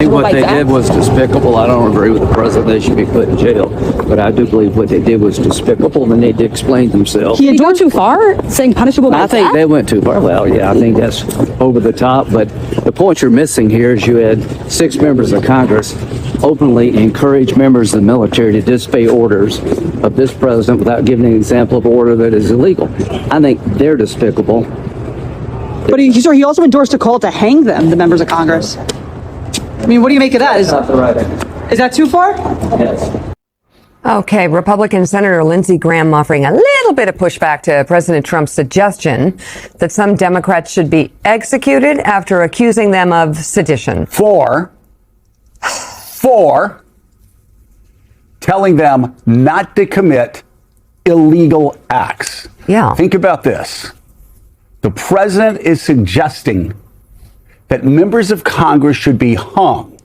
punishable by death? What they did was despicable. I don't agree with the president. They should be put in jail. But I do believe what they did was despicable, and they need to explain themselves. He went too far, saying punishable by death? I think they went too far. Well, yeah, I think that's over the top. But the point you're missing here is you had 6 members of Congress openly encourage members of the military to disobey orders of this president without giving an example of order that is illegal. I think they're despicable. But he also endorsed a call to hang them, the members of Congress. I mean, what do you make of that? That's not the right answer. Is that too far? Yes. Okay, Republican Senator Lindsey Graham offering a little bit of pushback to President Trump's suggestion that some Democrats should be executed after accusing them of sedition. For telling them not to commit illegal acts. Yeah. Think about this. The president is suggesting that members of Congress should be hung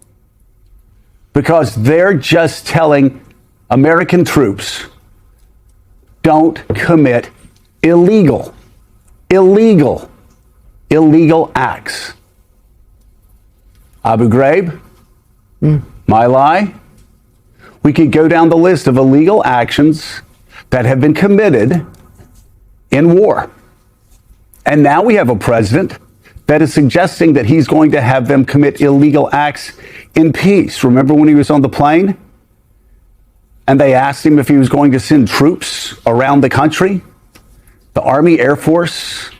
because they're just telling American troops, don't commit illegal acts. Abu Ghraib, My Lai. We could go down the list of illegal actions that have been committed in war. And now we have a president that is suggesting that he's going to have them commit illegal acts in peace. Remember when he was on the plane and they asked him if he was going to send troops around the country? The Army, Air Force,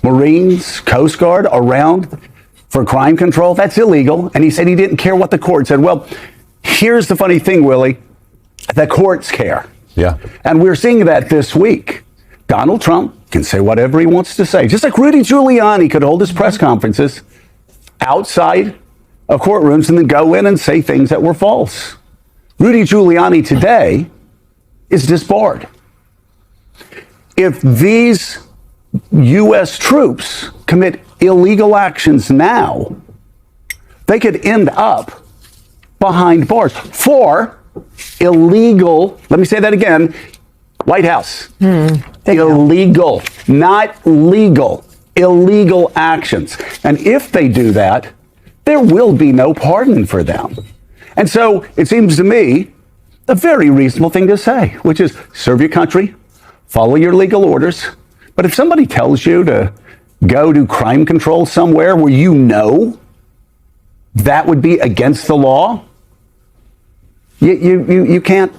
Marines, Coast Guard around for crime control? That's illegal. And he said he didn't care what the court said. Well, here's the funny thing, Willie. The courts care. Yeah. And we're seeing that this week. Donald Trump can say whatever he wants to say. Just like Rudy Giuliani could hold his press conferences outside of courtrooms and then go in and say things that were false. Rudy Giuliani today is disbarred. If these U.S. troops commit illegal actions now, they could end up behind bars for illegal, let me say that again, White House. Illegal, not legal, illegal actions. And if they do that, there will be no pardon for them. And so it seems to me a very reasonable thing to say, which is serve your country, follow your legal orders. But if somebody tells you to go do crime control somewhere where you know that would be against the law, you can't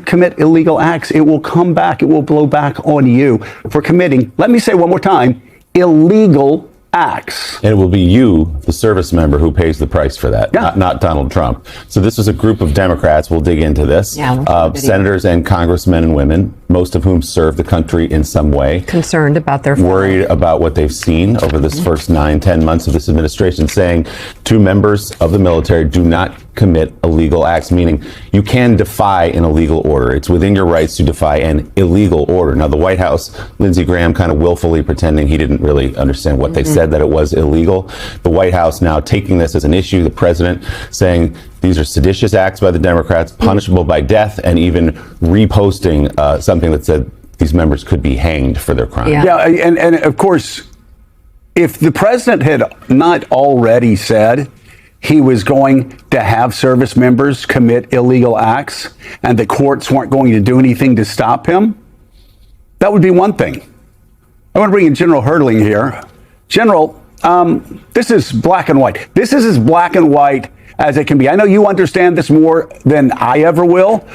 commit illegal acts. It will come back. It will blow back on you for committing, let me say one more time, illegal acts. And it will be you, the service member, who pays the price for that, Yeah. not Donald Trump. So this was a group of Democrats, we'll dig into this, senators and congressmen and women, most of whom serve the country in some way. Concerned about their worried about what they've seen over this first 9-10 months of this administration, saying to members of the military, do not commit illegal acts, meaning you can defy an illegal order. It's within your rights to defy an illegal order. Now, the White House, Lindsey Graham kind of willfully pretending he didn't really understand what they said, that it was illegal. The White House now taking this as an issue, the president saying these are seditious acts by the Democrats, punishable by death, and even reposting something that said these members could be hanged for their crime. Yeah, and of course, if the president had not already said he was going to have service members commit illegal acts and the courts weren't going to do anything to stop him, that would be one thing. I want to bring in General Herdling here. General, this is black and white. This is as black and white as it can be. I know you understand this more than I ever will.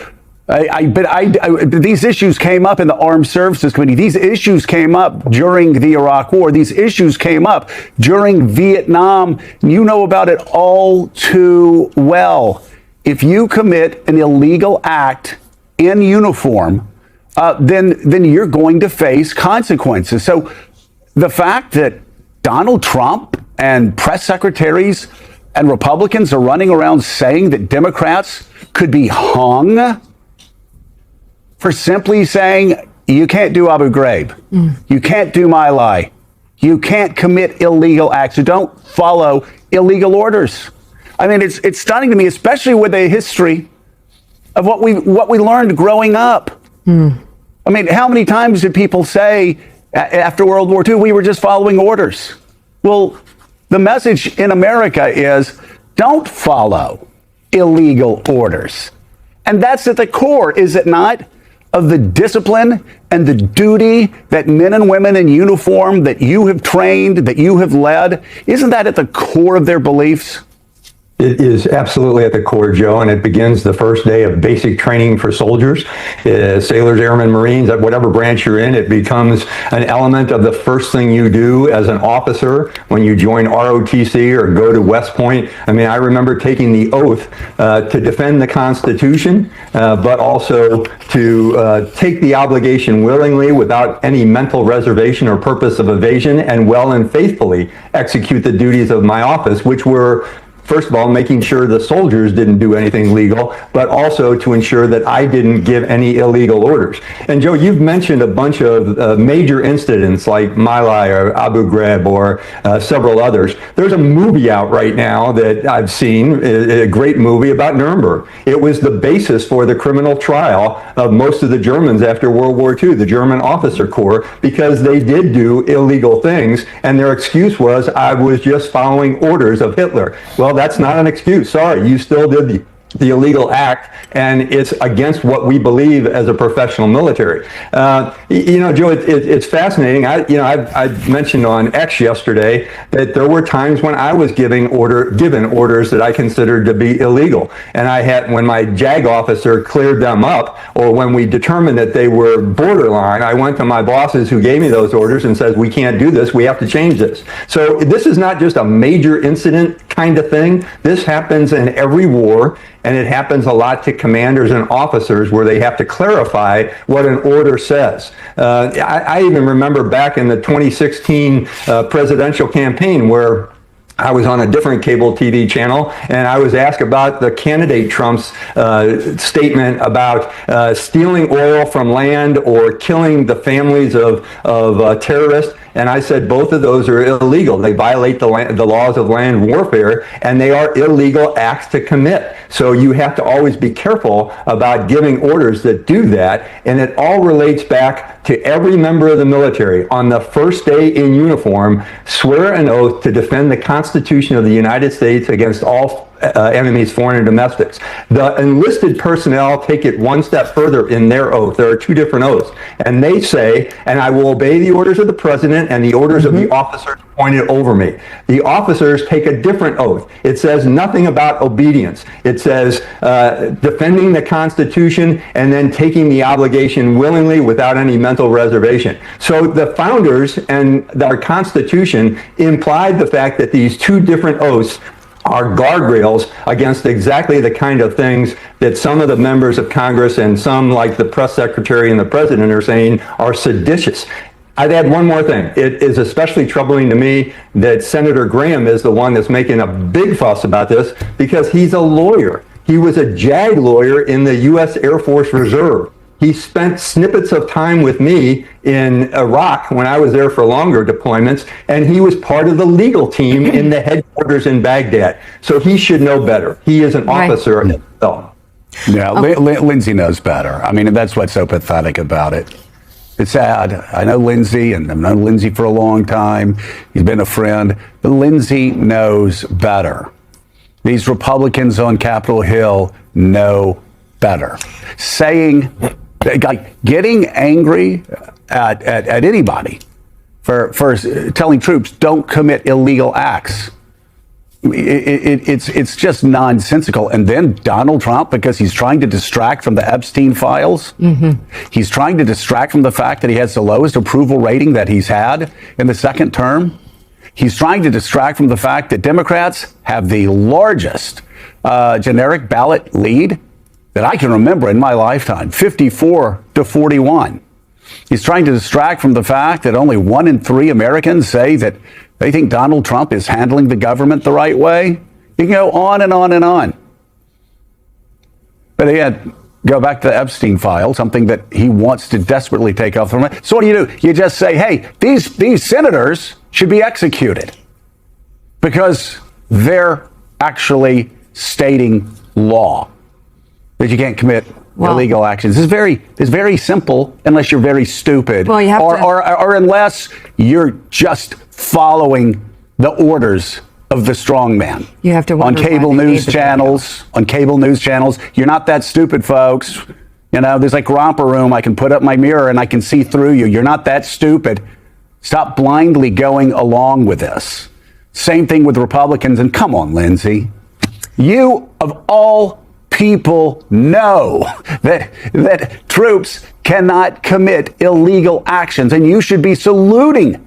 But these issues came up in the Armed Services Committee. These issues came up during the Iraq War. These issues came up during Vietnam. You know about it all too well. If you commit an illegal act in uniform, then you're going to face consequences. So the fact that Donald Trump and press secretaries and Republicans are running around saying that Democrats could be hung for simply saying, you can't do Abu Ghraib. You can't do My Lai. You can't commit illegal acts. You don't follow illegal orders. I mean, it's stunning to me, especially with the history of what we learned growing up. I mean, how many times did people say after World War II, we were just following orders? Well, the message in America is don't follow illegal orders. And that's at the core, is it not, of the discipline and the duty that men and women in uniform that you have trained, that you have led? Isn't that at the core of their beliefs? It is absolutely at the core, Joe, and it begins the first day of basic training for soldiers, sailors, airmen, Marines, at whatever branch you're in. It becomes an element of the first thing you do as an officer when you join ROTC or go to West Point. I mean, I remember taking the oath to defend the Constitution, but also to take the obligation willingly without any mental reservation or purpose of evasion, and well and faithfully execute the duties of my office, which were, first of all, making sure the soldiers didn't do anything legal, but also to ensure that I didn't give any illegal orders. And Joe, you've mentioned a bunch of major incidents like My Lai or Abu Ghraib or several others. There's a movie out right now that I've seen, a great movie about Nuremberg. It was the basis for the criminal trial of most of the Germans after World War II, the German officer corps, because they did do illegal things, and their excuse was, I was just following orders of Hitler. Well, that's not an excuse. Sorry, you still did the illegal act, and it's against what we believe as a professional military. Joe, it's fascinating. I mentioned on X yesterday that there were times when I was given orders that I considered to be illegal, and when my JAG officer cleared them up, or when we determined that they were borderline, I went to my bosses who gave me those orders and says, we can't do this, we have to change this. So this is not just a major incident kind of thing. This happens in every war. And it happens a lot to commanders and officers where they have to clarify what an order says. I even remember back in the 2016 presidential campaign where I was on a different cable TV channel, and I was asked about the candidate Trump's statement about stealing oil from land or killing the families of terrorists. And I said both of those are illegal. They violate the laws of land warfare, and they are illegal acts to commit. So you have to always be careful about giving orders that do that. And it all relates back to every member of the military on the first day in uniform, swear an oath to defend the Constitution of the United States against all enemies, foreign and domestics. The enlisted personnel take it one step further in their oath. There are two different oaths. And they say, and I will obey the orders of the president and the orders of the officers appointed over me. The officers take a different oath. It says nothing about obedience. It says defending the Constitution and then taking the obligation willingly without any mental reservation. So the founders and our Constitution implied the fact that these two different oaths are guardrails against exactly the kind of things that some of the members of Congress and some, like the press secretary and the president, are saying are seditious. I'd add one more thing. It is especially troubling to me that Senator Graham is the one that's making a big fuss about this, because he's a lawyer. He was a JAG lawyer in the U.S. Air Force Reserve. He spent snippets of time with me in Iraq when I was there for longer deployments, and he was part of the legal team in the headquarters in Baghdad. So he should know better. He is an officer himself. Yeah, Lindsay knows better. I mean, that's what's so pathetic about it. It's sad. I know Lindsay, and I've known Lindsay for a long time. He's been a friend. But Lindsay knows better. These Republicans on Capitol Hill know better. Saying, like, getting angry at anybody for telling troops don't commit illegal acts. It's just nonsensical. And then Donald Trump, because he's trying to distract from the Epstein files, he's trying to distract from the fact that he has the lowest approval rating that he's had in the second term. He's trying to distract from the fact that Democrats have the largest generic ballot lead that I can remember in my lifetime, 54-41. He's trying to distract from the fact that only 1 in 3 Americans say that they think Donald Trump is handling the government the right way. You can go on and on and on. But again, go back to the Epstein file, something that he wants to desperately take off from it. So what do? You just say, hey, these senators should be executed because they're actually stating law that you can't commit illegal actions. It's very simple, unless you're very stupid, well, you have or unless you're just following the orders of the strong man. You have to on wonder why cable they made news the channels. On cable news channels, you're not that stupid, folks. You know, there's like romper room. I can put up my mirror and I can see through you. You're not that stupid. Stop blindly going along with this. Same thing with Republicans. And come on, Lindsay, you of all people know that troops cannot commit illegal actions, and you should be saluting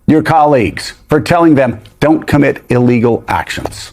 your colleagues for telling them don't commit illegal actions.